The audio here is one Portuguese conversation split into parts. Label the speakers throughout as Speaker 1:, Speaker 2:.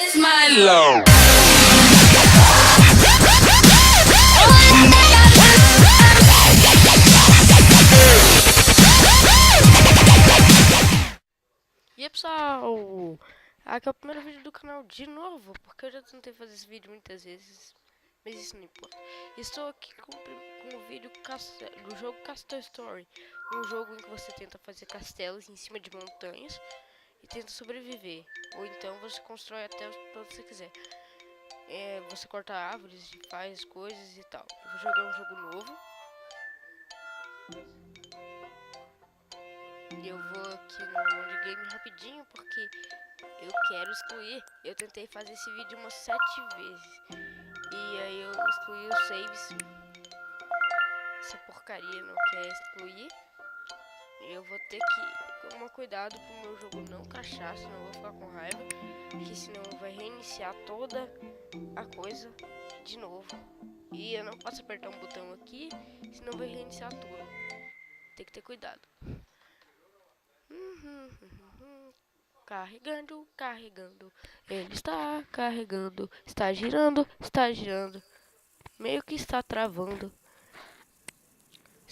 Speaker 1: It's my love.
Speaker 2: E aí pessoal, aqui é o primeiro vídeo do canal de novo, porque eu já tentei fazer esse vídeo muitas vezes, mas isso não importa. Estou aqui com o vídeo do jogo Castle Story, um jogo em que você tenta fazer castelos em cima de montanhas e tenta sobreviver, ou então você constrói até o que você quiser. Você corta árvores e faz coisas e tal. Eu vou jogar um jogo novo. E eu vou aqui no Onde Game rapidinho, porque eu quero excluir. Eu tentei fazer esse vídeo umas 7 vezes. E aí eu excluí os saves. Essa porcaria não quer excluir. Eu vou ter que tomar cuidado pro meu jogo não crashar, senão eu vou ficar com raiva. Porque senão vai reiniciar toda a coisa de novo. E eu não posso apertar um botão aqui, senão vai reiniciar tudo. Tem que ter cuidado. Carregando, carregando. Ele está carregando. Está girando, está girando. Meio que está travando.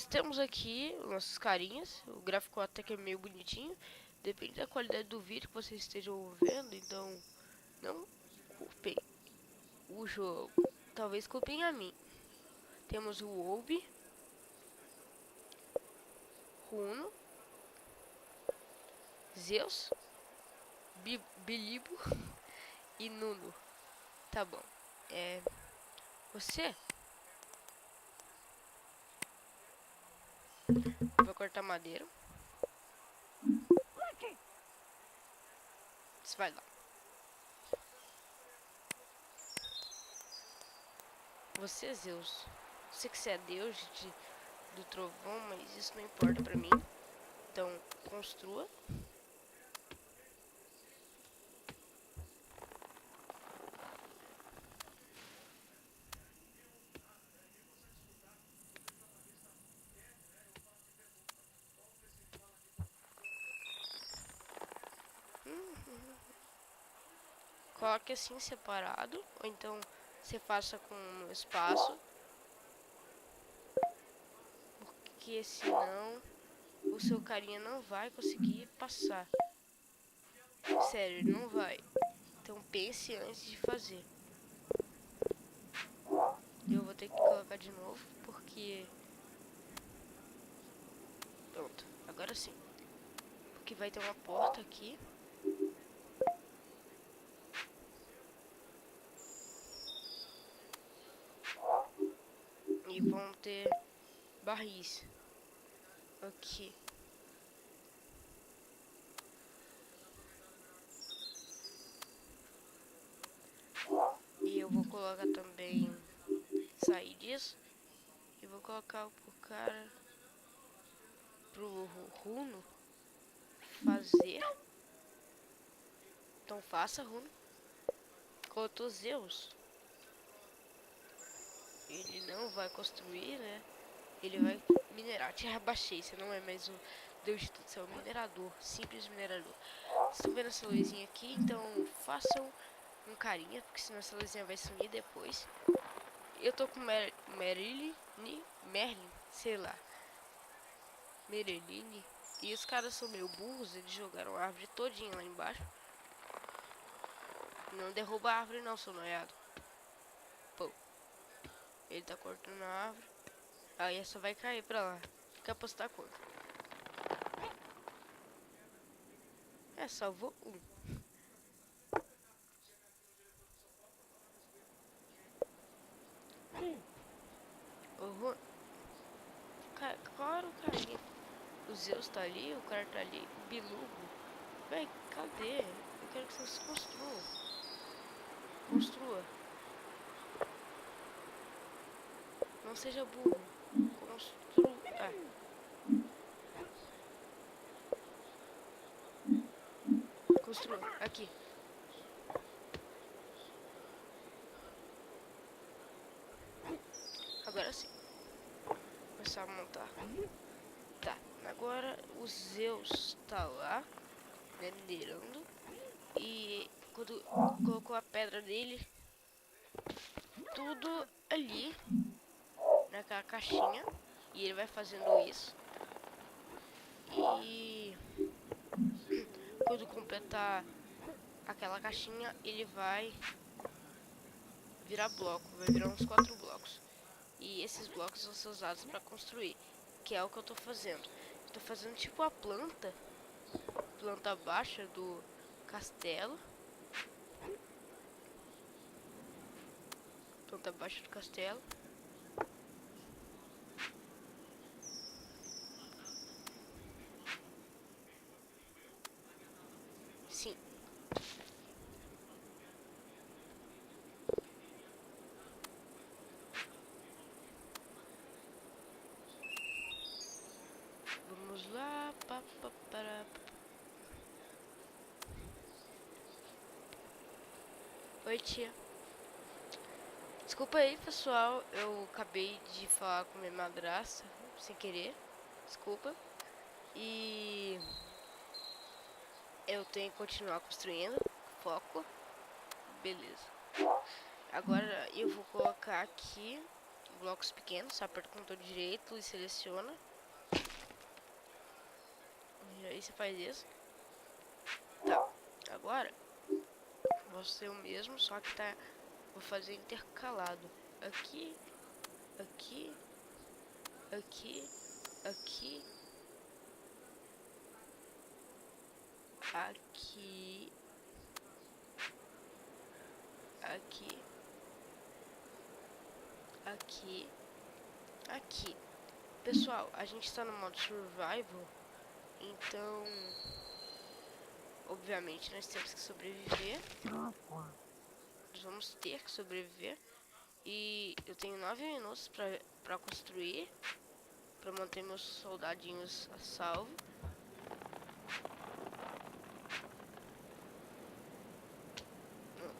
Speaker 2: Temos aqui nossos carinhas. O gráfico até que é meio bonitinho. Depende da qualidade do vídeo que vocês estejam vendo. Então, não culpem o jogo. Talvez culpem a mim. Temos o Obi, Runo, Zeus, Bilibo e Nuno. Tá bom. Você? Vou cortar madeira. Você vai lá. Você, Zeus. Sei que você é Deus do trovão, mas isso não importa pra mim. Então, construa. Coloque assim separado, ou então você faça com um espaço, porque senão o seu carinha não vai conseguir passar. Sério, ele não vai. Então pense antes de fazer. Eu vou ter que colocar de novo, porque... Pronto, agora sim. Porque vai ter uma porta aqui. E vão ter barris aqui. E eu vou colocar também sair disso. E vou colocar pro cara, pro Runo fazer. Então faça, Runo. Colocou Zeus. Ele não vai construir, né? Ele vai minerar. Te rebaixei, você não é mais o Deus de tudo, você é o minerador, simples minerador. Vocês estão vendo essa luzinha aqui? Então façam um carinha, porque senão essa luzinha vai sumir depois. Eu tô com Merlin, sei lá. Mereline. E os caras são meio burros, eles jogaram a árvore todinha lá embaixo. Não derruba a árvore não, seu noiado. Pô. Ele tá cortando a árvore. Aí essa vai cair pra lá. Quer apostar quanto? Salvou um. Claro, carinha. O Zeus tá ali, o cara tá ali. O Bilugo. Véi, cadê? Eu quero que vocês construam. Construa. Não seja burro. Construa. Construa. Aqui. Agora sim. Começar a montar. Tá. Agora o Zeus tá lá. Minerando. E Quando colocou a pedra dele, tudo ali naquela caixinha. E ele vai fazendo isso. E quando completar aquela caixinha, ele vai virar bloco. Vai virar uns 4 blocos. E esses blocos vão ser usados para construir. Que é o que eu tô fazendo. Tô fazendo tipo a planta baixa do castelo. Planta baixa do castelo. Sim. Vamos lá. Oi, tia. Desculpa aí, pessoal. Eu acabei de falar com minha madrasta sem querer. Desculpa. E eu tenho que continuar construindo. Foco. Beleza. Agora eu vou colocar aqui blocos pequenos. Aperta o botão direito e seleciona. E aí você faz isso. Tá. Agora vou ser o mesmo, só que tá. Vou fazer intercalado. Aqui, aqui, aqui, aqui, aqui, aqui, aqui, aqui. Pessoal, a gente tá no modo survival, então obviamente nós temos que sobreviver. Nós vamos ter que sobreviver. E eu tenho 9 minutos pra construir, pra manter meus soldadinhos a salvo.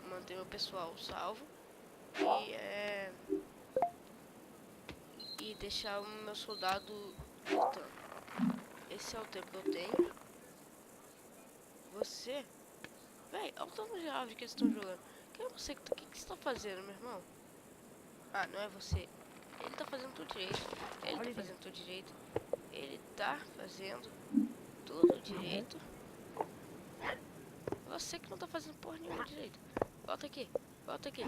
Speaker 2: Manter meu pessoal salvo. E deixar o meu soldado lutando. Esse é o tempo que eu tenho. Você? Véi, olha o tanto de árvore que eles estão jogando. Quem é você? O que você tá fazendo, meu irmão? Ah, não é você. Ele tá fazendo tudo direito. Ele tá fazendo tudo direito. Ele tá fazendo tudo direito. Você que não tá fazendo porra nenhuma direito. Volta aqui. Volta aqui.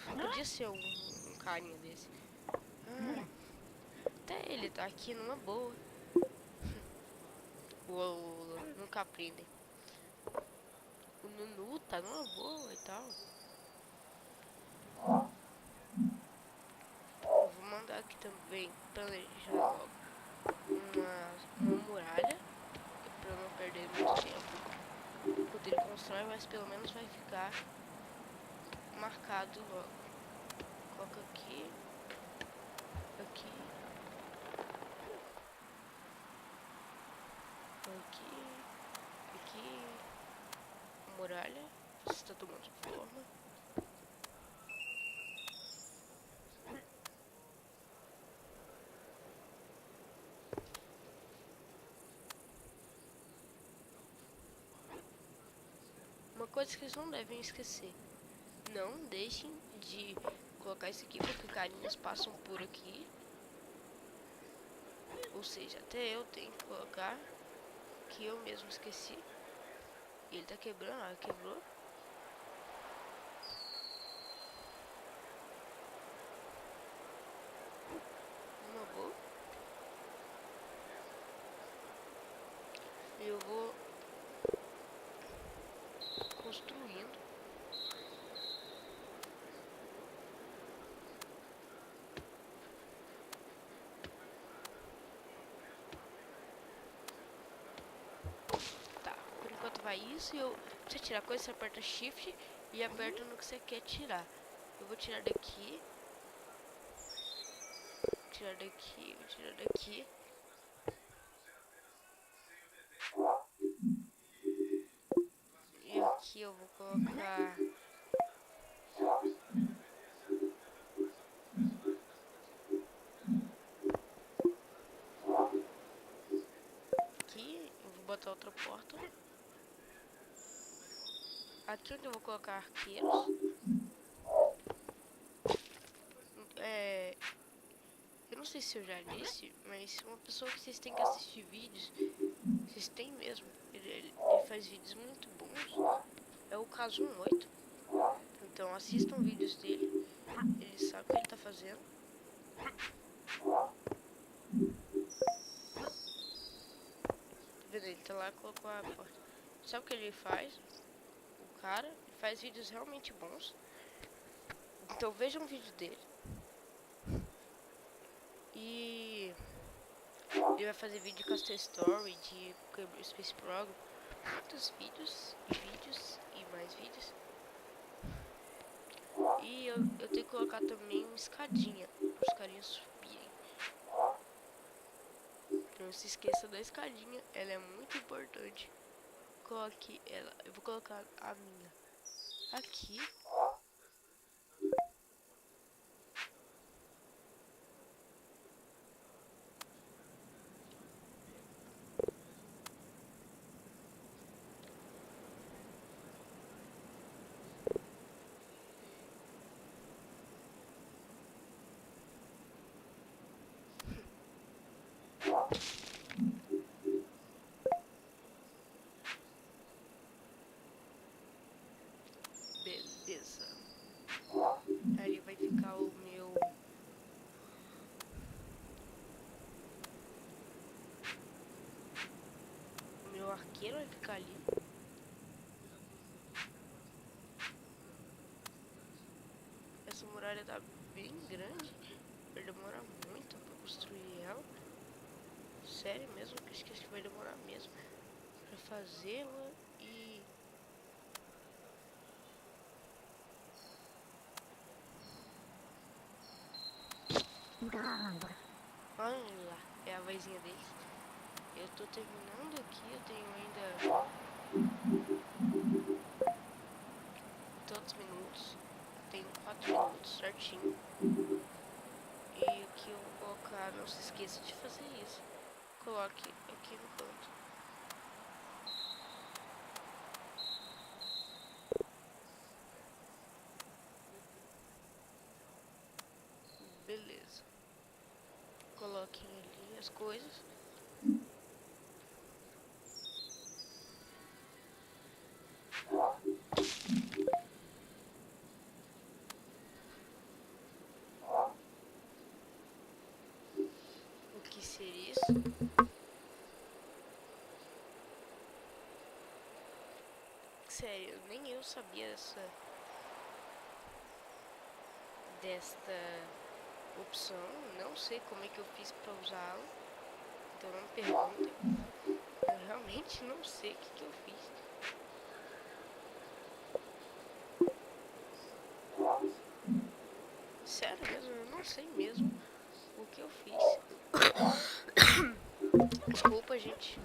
Speaker 2: Podia ser um carinha desse. Até ele tá aqui numa boa. Uou, nunca aprendem. O Nunu tá numa boa e tal. Eu vou mandar aqui também planejar logo uma muralha. Pra eu não perder muito tempo. Quando ele constrói, mas pelo menos vai ficar marcado logo. Coloca aqui. Aqui. Aqui. Aqui. Muralha. Você está tomando forma. Uma coisa que eles não devem esquecer. Não deixem de colocar isso aqui porque carinhas passam por aqui. Ou seja, até eu tenho que colocar. Que eu mesmo esqueci. E ele tá quebrando, ó, quebrou. Uma boa. Eu vou construindo. Tá, por enquanto vai isso e eu... Você tirar coisa, você aperta Shift e aperta no que você quer tirar. Eu vou tirar daqui. Vou tirar daqui, vou tirar daqui. E aqui eu vou colocar... Aqui, eu vou botar outra porta. aqui onde eu vou colocar arqueiros, eu não sei se eu já disse, mas uma pessoa que vocês têm que assistir vídeos, vocês têm mesmo, ele faz vídeos muito bons, é o Kazum8. Então assistam vídeos dele, ele sabe o que ele tá fazendo. Tá vendo? Ele tá lá, colocou a porta. Sabe o que ele faz? O cara faz vídeos realmente bons. Então vejam um vídeo dele. E ele vai fazer vídeo de Castle Story, de Space Program, muitos vídeos e vídeos e mais vídeos. E eu tenho que colocar também uma escadinha para os carinhas subirem. Não se esqueça da escadinha, ela é muito importante. Coloque ela, eu vou colocar a minha aqui. Beleza. Ali vai ficar o meu arqueiro vai ficar ali. Essa muralha tá bem grande. Vai demorar muito pra construir ela. Sério mesmo, que eu esqueci que vai demorar mesmo pra fazê-la. E olha lá, é a vozinha deles. Eu tô terminando aqui, eu tenho ainda tantos minutos. Eu tenho 4 minutos certinho. E aqui eu vou colocar, não se esqueça de fazer isso. Coloque aqui no canto. Beleza. Coloquem ali as coisas. O que seria isso? Sério, nem eu sabia desta opção. Não sei como é que eu fiz pra usá-la. Então não me perguntem. Eu realmente não sei o que eu fiz. Sério mesmo, eu não sei mesmo o que eu fiz. Desculpa, gente.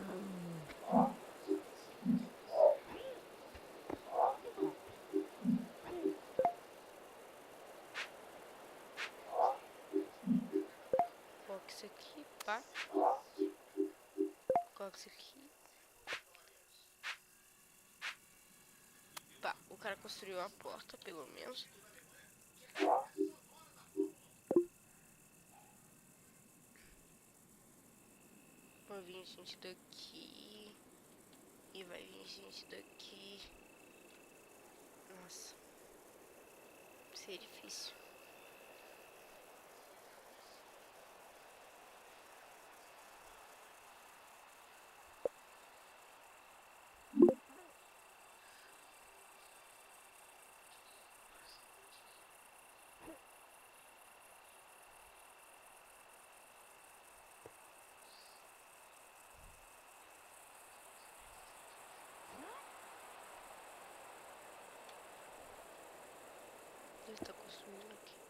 Speaker 2: Coloca isso aqui, pá. Coloca isso aqui. Pá, o cara construiu a porta, pelo menos. Vai vir gente daqui. E vai vir gente daqui. Nossa. Isso é difícil. Ele tá construindo aqui.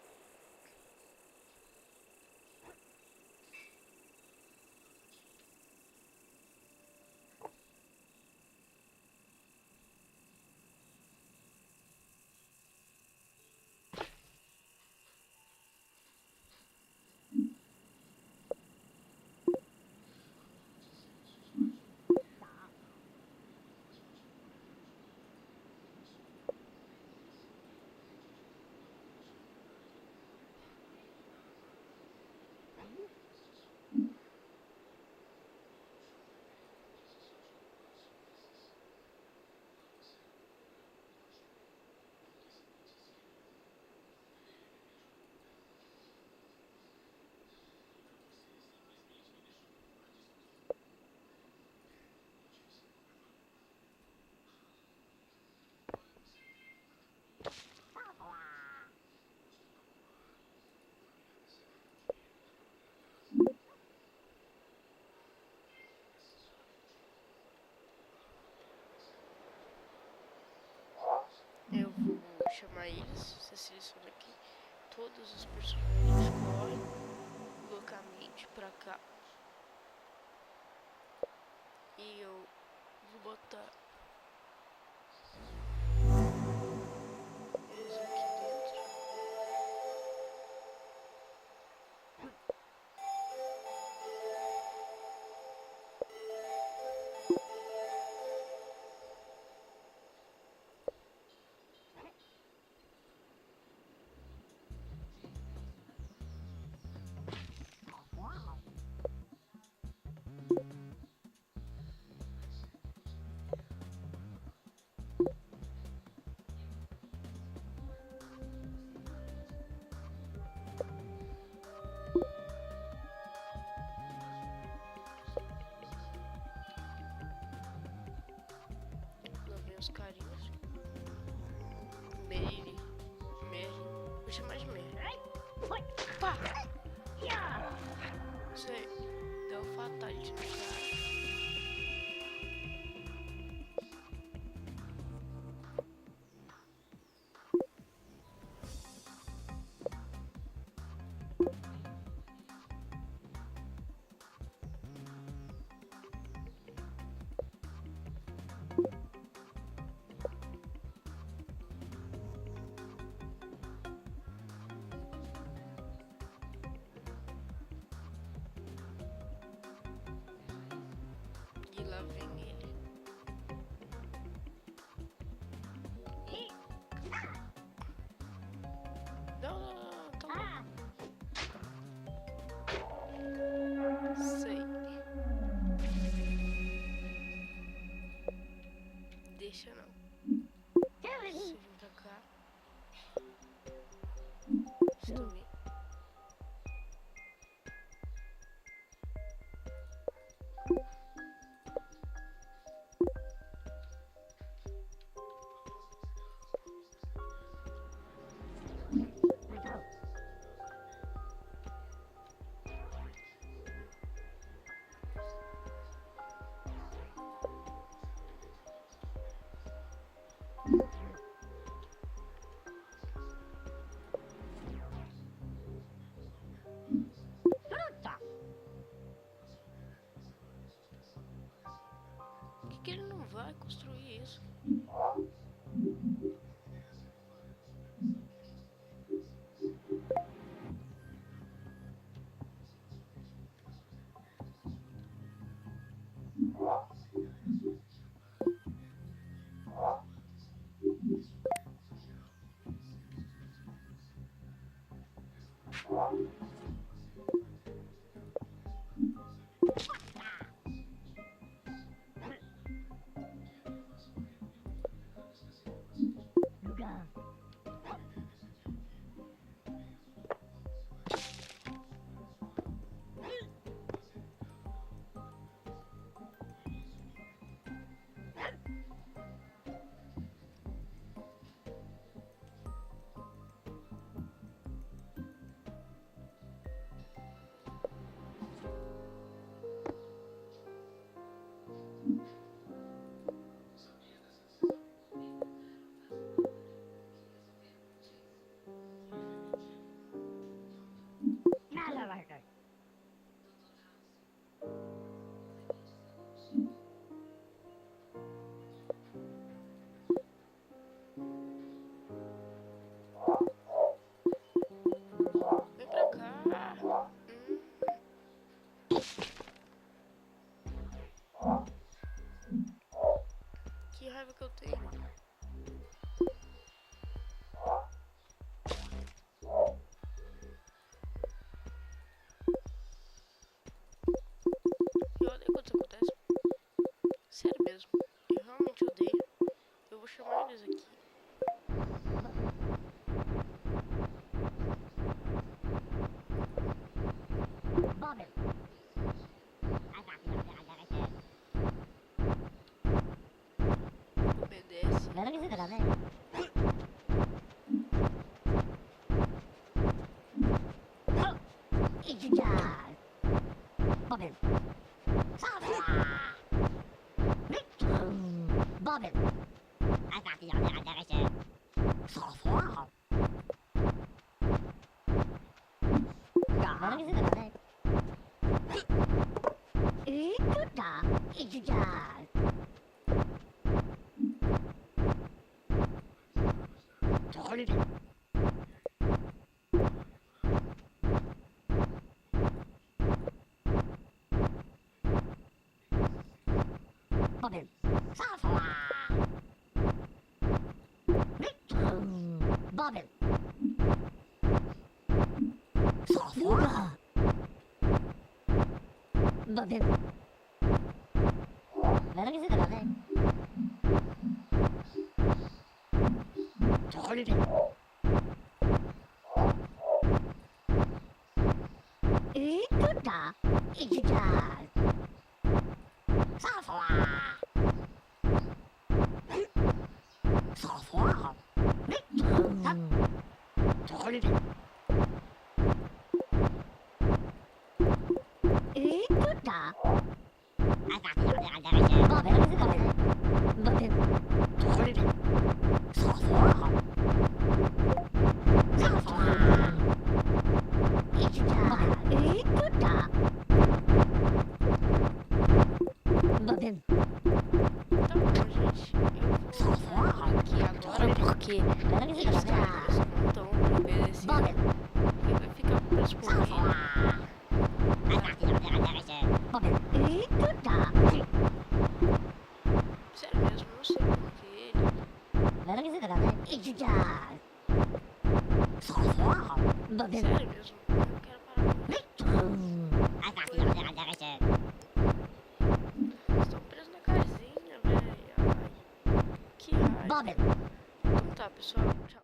Speaker 2: chamar eles. Você seleciona aqui todos os personagens, corre loucamente pra cá. E eu vou botar eles aqui dentro. Os carinhos. Mary. Vou chamar de Mary. Pá! Isso aí. Deu fatality no cara. E lá vem ele. Não, tá bom. Sei. Deixa não. Você vem pra cá. Você também. Por que ele não vai construir isso? Vem pra cá. Que raiva que eu tenho. E olha quando isso acontece. Sério mesmo. Eu realmente odeio. Eu vou chamar eles aqui. Obedece. Tá bom, gente. Eu vou parar aqui agora porque eles não estão obedecendo. E vai ficar pro próximo vídeo. Sério mesmo, não sei porquê. Sério mesmo, eu quero parar com isso. Estão presos na casinha, velho. Ai, que raiva. Então tá, pessoal. Tchau.